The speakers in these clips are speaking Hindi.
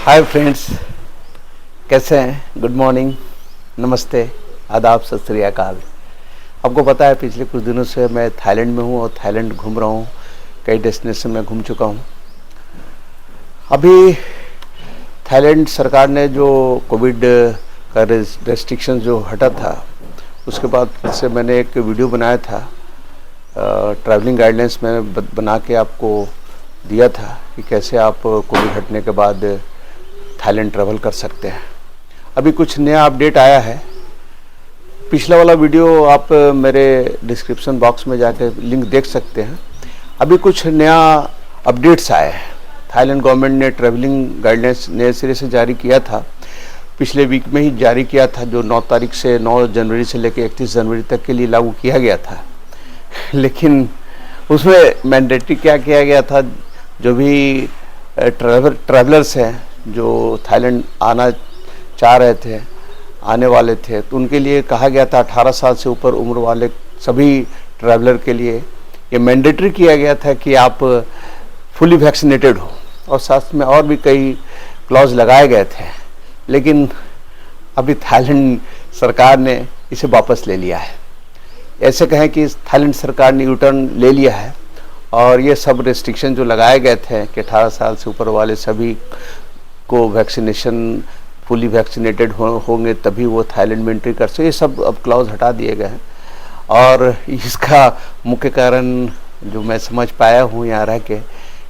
हाय फ्रेंड्स, कैसे हैं? गुड मॉर्निंग, नमस्ते, आदाब, सत श्री अकाल। आपको पता है पिछले कुछ दिनों से मैं थाईलैंड में हूँ और थाईलैंड घूम रहा हूँ। कई डेस्टिनेशन में घूम चुका हूँ। अभी थाईलैंड सरकार ने जो कोविड का रेस्ट्रिक्शन जो हटा था, उसके बाद फिर से मैंने एक वीडियो बनाया था। ट्रैवलिंग गाइडलाइंस मैंने बना के आपको दिया था कि कैसे आप कोविड हटने के बाद थाईलैंड ट्रैवल कर सकते हैं। अभी कुछ नया अपडेट आया है। पिछला वाला वीडियो आप मेरे डिस्क्रिप्शन बॉक्स में जाके लिंक देख सकते हैं। अभी कुछ नया अपडेट्स आए हैं। थाईलैंड गवर्नमेंट ने ट्रैवलिंग गाइडलाइंस नए सिरे से जारी किया था। पिछले वीक में ही जारी किया था, जो 9 तारीख से 9 जनवरी से लेकर 31 जनवरी तक के लिए लागू किया गया था। लेकिन उसमें मैंडेटरी क्या किया गया था, जो भी ट्रैवलर्स हैं जो थाईलैंड आना चाह रहे थे, आने वाले थे, तो उनके लिए कहा गया था 18 साल से ऊपर उम्र वाले सभी ट्रैवलर के लिए ये मैंडेटरी किया गया था कि आप फुली वैक्सीनेटेड हो, और साथ में और भी कई क्लॉज लगाए गए थे। लेकिन अभी थाईलैंड सरकार ने इसे वापस ले लिया है। ऐसे कहें कि थाईलैंड सरकार ने यू टर्न ले लिया है और ये सब रेस्ट्रिक्शन जो लगाए गए थे कि 18 साल से ऊपर वाले सभी को वैक्सीनेशन फुली वैक्सीनेटेड होंगे तभी वो थाईलैंड में एंट्री कर सकते, ये सब अब क्लॉज हटा दिए गए हैं। और इसका मुख्य कारण जो मैं समझ पाया हूँ यहाँ रह के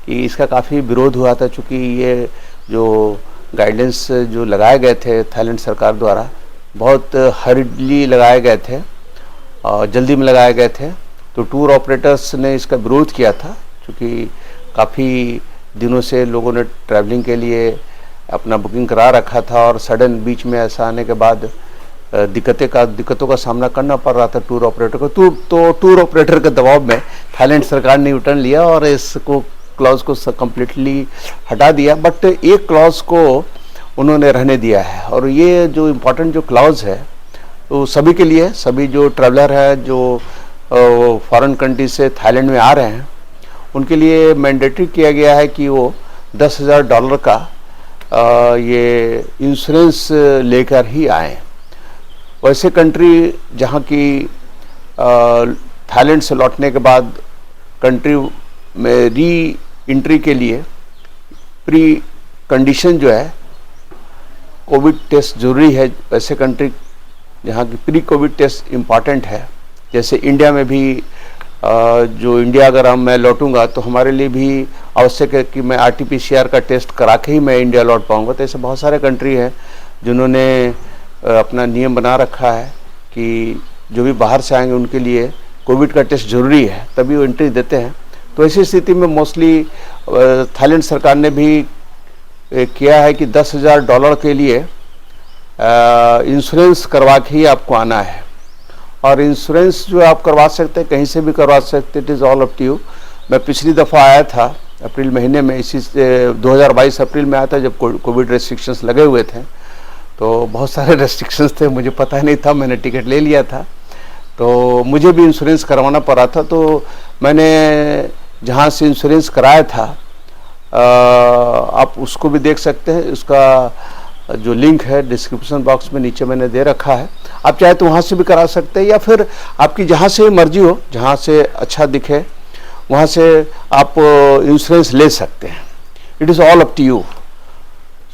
कि इसका काफ़ी विरोध हुआ था, चूँकि ये जो गाइडेंस जो लगाए गए थे थाईलैंड सरकार द्वारा बहुत हर्डली लगाए गए थे और जल्दी में लगाए गए थे। तो टूर ऑपरेटर्स ने इसका विरोध किया था, क्योंकि काफ़ी दिनों से लोगों ने ट्रैवलिंग के लिए अपना बुकिंग करा रखा था और सडन बीच में ऐसा आने के बाद दिक्कतों का सामना करना पड़ रहा था टूर ऑपरेटर को। तो टूर ऑपरेटर के दबाव में थाईलैंड सरकार ने रिटर्न लिया और इसको क्लॉज को कम्प्लीटली हटा दिया। बट एक क्लॉज को उन्होंने रहने दिया है, और ये जो इम्पोर्टेंट जो क्लॉज है तो सभी के लिए, सभी जो ट्रैवलर है जो फॉरेन कंट्री से थाईलैंड में आ रहे हैं, उनके लिए मैंडेटरी किया गया है कि वो $10,000 का ये इंश्योरेंस लेकर ही आएँ। वैसे कंट्री जहाँ की थाईलैंड से लौटने के बाद कंट्री में री एंट्री के लिए प्री कंडीशन जो है कोविड टेस्ट जरूरी है। वैसे कंट्री जहाँ की प्री कोविड टेस्ट इम्पॉर्टेंट है, जैसे इंडिया में भी जो इंडिया अगर मैं लौटूंगा तो हमारे लिए भी आवश्यक है कि मैं RT-PCR का टेस्ट करा के ही मैं इंडिया लौट पाऊंगा। तो ऐसे बहुत सारे कंट्री हैं जिन्होंने अपना नियम बना रखा है कि जो भी बाहर से आएंगे उनके लिए कोविड का टेस्ट जरूरी है, तभी वो एंट्री देते हैं। तो ऐसी स्थिति में मोस्टली थाईलैंड सरकार ने भी किया है कि $10,000 के लिए इंश्योरेंस करवा के ही आपको आना है। और इंश्योरेंस जो आप करवा सकते हैं, कहीं से भी करवा सकते, it is all up to you. मैं पिछली दफ़ा आया था अप्रैल महीने में, इसी 2022 अप्रैल में आया था जब कोविड रेस्ट्रिक्शंस लगे हुए थे। तो बहुत सारे रेस्ट्रिक्शंस थे, मुझे पता नहीं था, मैंने टिकट ले लिया था तो मुझे भी इंश्योरेंस करवाना पड़ा था। तो मैंने जहाँ से इंश्योरेंस कराया था आप उसको भी देख सकते हैं। उसका जो लिंक है डिस्क्रिप्शन बॉक्स में नीचे मैंने दे रखा है। आप चाहे तो वहाँ से भी करा सकते हैं, या फिर आपकी जहाँ से मर्जी हो, जहाँ से अच्छा दिखे वहाँ से आप इंश्योरेंस ले सकते हैं। It is all up to you.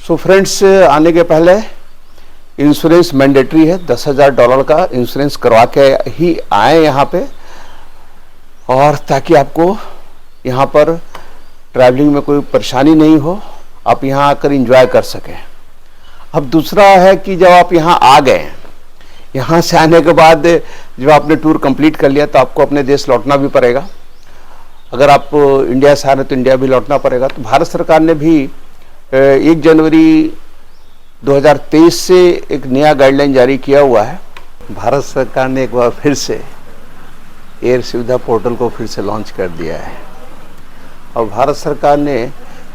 So friends, आने के पहले इंश्योरेंस मैंडेटरी है। $10,000 का इंश्योरेंस करवा के ही आए यहाँ पे, और ताकि आपको यहाँ पर ट्रैवलिंग में कोई परेशानी नहीं हो, आप यहाँ आकर एंजॉय कर सकें। अब दूसरा है कि जब आप यहाँ आ गए, यहाँ से आने के बाद जब आपने टूर कंप्लीट कर लिया तो आपको अपने देश लौटना भी पड़ेगा। अगर आप इंडिया से आ रहे तो इंडिया भी लौटना पड़ेगा। तो भारत सरकार ने भी 1 जनवरी 2023 से एक नया गाइडलाइन जारी किया हुआ है। भारत सरकार ने एक बार फिर से एयर सुविधा पोर्टल को फिर से लॉन्च कर दिया है, और भारत सरकार ने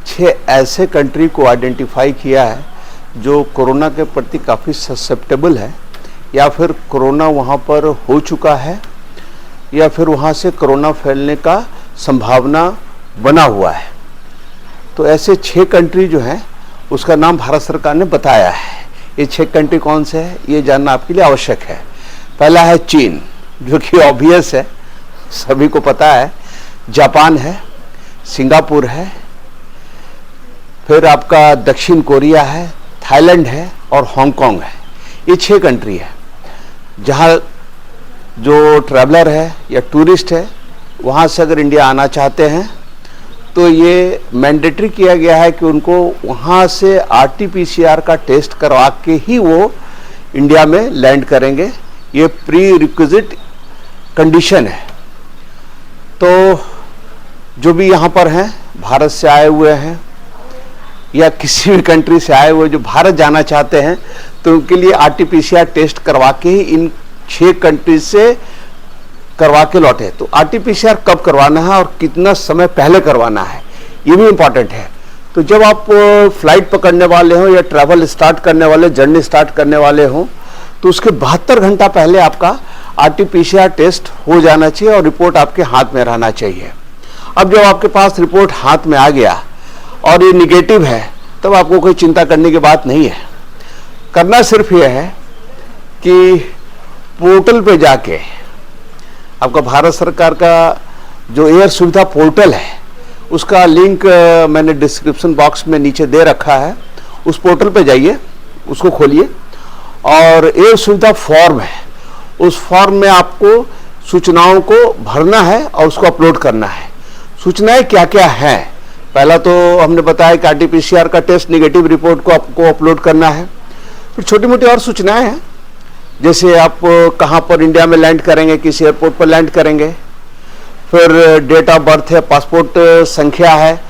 6 ऐसे कंट्री को आइडेंटिफाई किया है जो कोरोना के प्रति काफ़ी ससेप्टेबल है, या फिर कोरोना वहाँ पर हो चुका है, या फिर वहाँ से कोरोना फैलने का संभावना बना हुआ है। तो ऐसे 6 कंट्री जो हैं उसका नाम भारत सरकार ने बताया है। ये 6 कंट्री कौन से है ये जानना आपके लिए आवश्यक है। पहला है चीन, जो कि ऑब्वियस है, सभी को पता है। जापान है, सिंगापुर है, फिर आपका दक्षिण कोरिया है, थाईलैंड है और हांगकांग है। ये 6 कंट्री है जहाँ जो ट्रैवलर है या टूरिस्ट है वहाँ से अगर इंडिया आना चाहते हैं तो ये मैंडेटरी किया गया है कि उनको वहाँ से RT-PCR का टेस्ट करवा के ही वो इंडिया में लैंड करेंगे। ये प्री रिक्विजिट कंडीशन है। तो जो भी यहाँ पर हैं, भारत से आए हुए हैं या किसी भी कंट्री से आए हुए जो भारत जाना चाहते हैं, तो उनके लिए RT-PCR टेस्ट करवा के ही इन 6 कंट्री से करवा के लौटे। तो RT-PCR कब करवाना है और कितना समय पहले करवाना है ये भी इम्पॉर्टेंट है। तो जब आप फ्लाइट पकड़ने वाले हो या ट्रैवल स्टार्ट करने वाले, जर्नी स्टार्ट करने वाले हो, तो उसके 72 घंटा पहले आपका RT-PCR टेस्ट हो जाना चाहिए और रिपोर्ट आपके हाथ में रहना चाहिए। अब जब आपके पास रिपोर्ट हाथ में आ गया और ये निगेटिव है, तब आपको कोई चिंता करने की बात नहीं है। करना सिर्फ ये है कि पोर्टल पे जाके आपका भारत सरकार का जो एयर सुविधा पोर्टल है उसका लिंक मैंने डिस्क्रिप्शन बॉक्स में नीचे दे रखा है। उस पोर्टल पे जाइए, उसको खोलिए और एयर सुविधा फॉर्म है, उस फॉर्म में आपको सूचनाओं को भरना है और उसको अपलोड करना है। सूचनाएं क्या क्या हैं? पहला तो हमने बताया कि RT-PCR का टेस्ट निगेटिव रिपोर्ट को आपको अपलोड करना है। फिर छोटी मोटी और सूचनाएं हैं, जैसे आप कहाँ पर इंडिया में लैंड करेंगे, किस एयरपोर्ट पर लैंड करेंगे, फिर डेट ऑफ बर्थ है, पासपोर्ट संख्या है।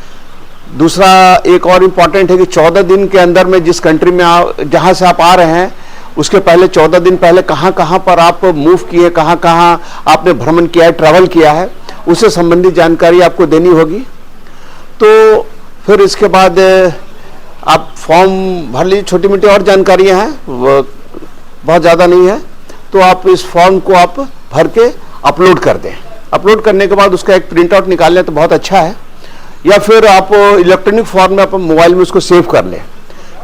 दूसरा एक और इम्पॉर्टेंट है कि 14 दिन के अंदर में जिस कंट्री में जहाँ से आप आ रहे हैं उसके पहले 14 दिन पहले कहाँ कहाँ पर आप मूव किए, कहाँ कहाँ आपने भ्रमण किया है, ट्रैवल किया है, उससे संबंधित जानकारी आपको देनी होगी। तो फिर इसके बाद आप फॉर्म भर लीजिए। छोटी मोटी और जानकारियाँ हैं, बहुत ज़्यादा नहीं है। तो आप इस फॉर्म को आप भर के अपलोड कर दें। अपलोड करने के बाद उसका एक प्रिंट आउट निकाल लें तो बहुत अच्छा है, या फिर आप इलेक्ट्रॉनिक फॉर्म में आप मोबाइल में उसको सेव कर लें।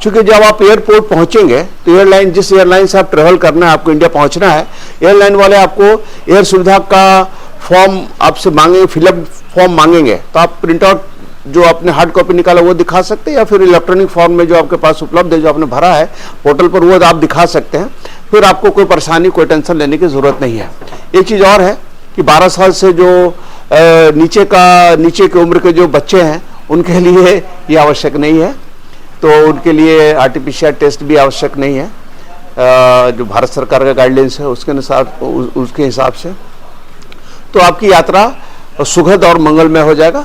क्योंकि जब आप एयरपोर्ट पहुंचेंगे तो एयरलाइन, जिस एयरलाइन से आप ट्रेवल करना है, आपको इंडिया पहुंचना है, एयरलाइन वाले आपको एयर सुविधा का फॉर्म आपसे मांगेंगे, फिलअप फॉर्म मांगेंगे। तो आप प्रिंट आउट जो आपने हार्ड कॉपी निकाला वो दिखा सकते हैं, या फिर इलेक्ट्रॉनिक फॉर्म में जो आपके पास उपलब्ध है, जो आपने भरा है पोर्टल पर, वो आप दिखा सकते हैं। फिर आपको कोई परेशानी, कोई टेंशन लेने की ज़रूरत नहीं है। एक चीज़ और है कि 12 साल से जो नीचे की उम्र के जो बच्चे हैं उनके लिए ये आवश्यक नहीं है। तो उनके लिए RT-PCR टेस्ट भी आवश्यक नहीं है, जो भारत सरकार का गाइडलाइंस है उसके हिसाब से। तो आपकी यात्रा सुखद और मंगलमय हो जाएगा।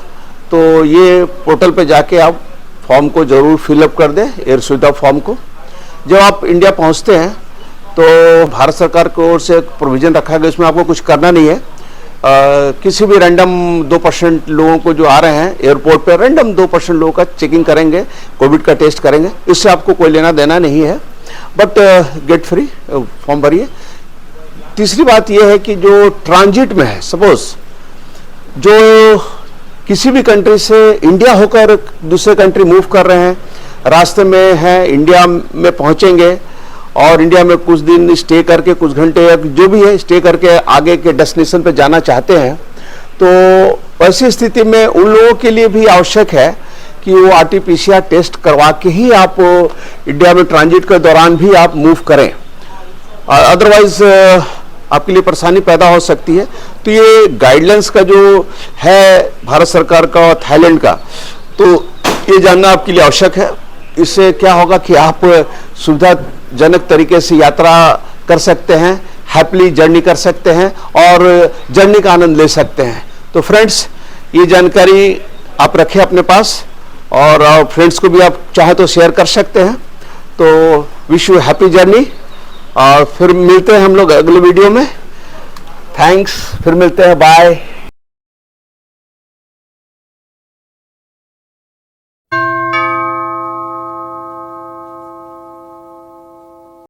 तो ये पोर्टल पे जाके आप फॉर्म को ज़रूर फिलअप कर दें, एयर सुविधा फॉर्म को। जब आप इंडिया पहुंचते हैं तो भारत सरकार की ओर से एक प्रोविज़न रखा गया, इसमें आपको कुछ करना नहीं है। किसी भी रैंडम 2% लोगों को जो आ रहे हैं एयरपोर्ट पर, रैंडम 2% लोगों का चेकिंग करेंगे, कोविड का टेस्ट करेंगे। इससे आपको कोई लेना देना नहीं है, बट गेट फ्री, फॉर्म भरिए। तीसरी बात यह है कि जो ट्रांजिट में है, सपोज जो किसी भी कंट्री से इंडिया होकर दूसरे कंट्री मूव कर रहे हैं, रास्ते में हैं, इंडिया में पहुंचेंगे और इंडिया में कुछ दिन स्टे करके, कुछ घंटे या जो भी है स्टे करके आगे के डेस्टिनेशन पे जाना चाहते हैं, तो ऐसी स्थिति में उन लोगों के लिए भी आवश्यक है कि वो RT-PCR टेस्ट करवा के ही आप इंडिया में ट्रांजिट के दौरान भी आप मूव करें। अदरवाइज आपके लिए परेशानी पैदा हो सकती है। तो ये गाइडलाइंस का जो है भारत सरकार का और थाईलैंड का, तो ये जानना आपके लिए आवश्यक है। इससे क्या होगा कि आप सुविधाजनक तरीके से यात्रा कर सकते हैं, हैप्पीली जर्नी कर सकते हैं और जर्नी का आनंद ले सकते हैं। तो फ्रेंड्स, ये जानकारी आप रखें अपने पास और फ्रेंड्स को भी आप चाहे तो शेयर कर सकते हैं। तो विश यू हैप्पी जर्नी और फिर मिलते हैं हम लोग अगले वीडियो में। थैंक्स, फिर मिलते हैं, बाय।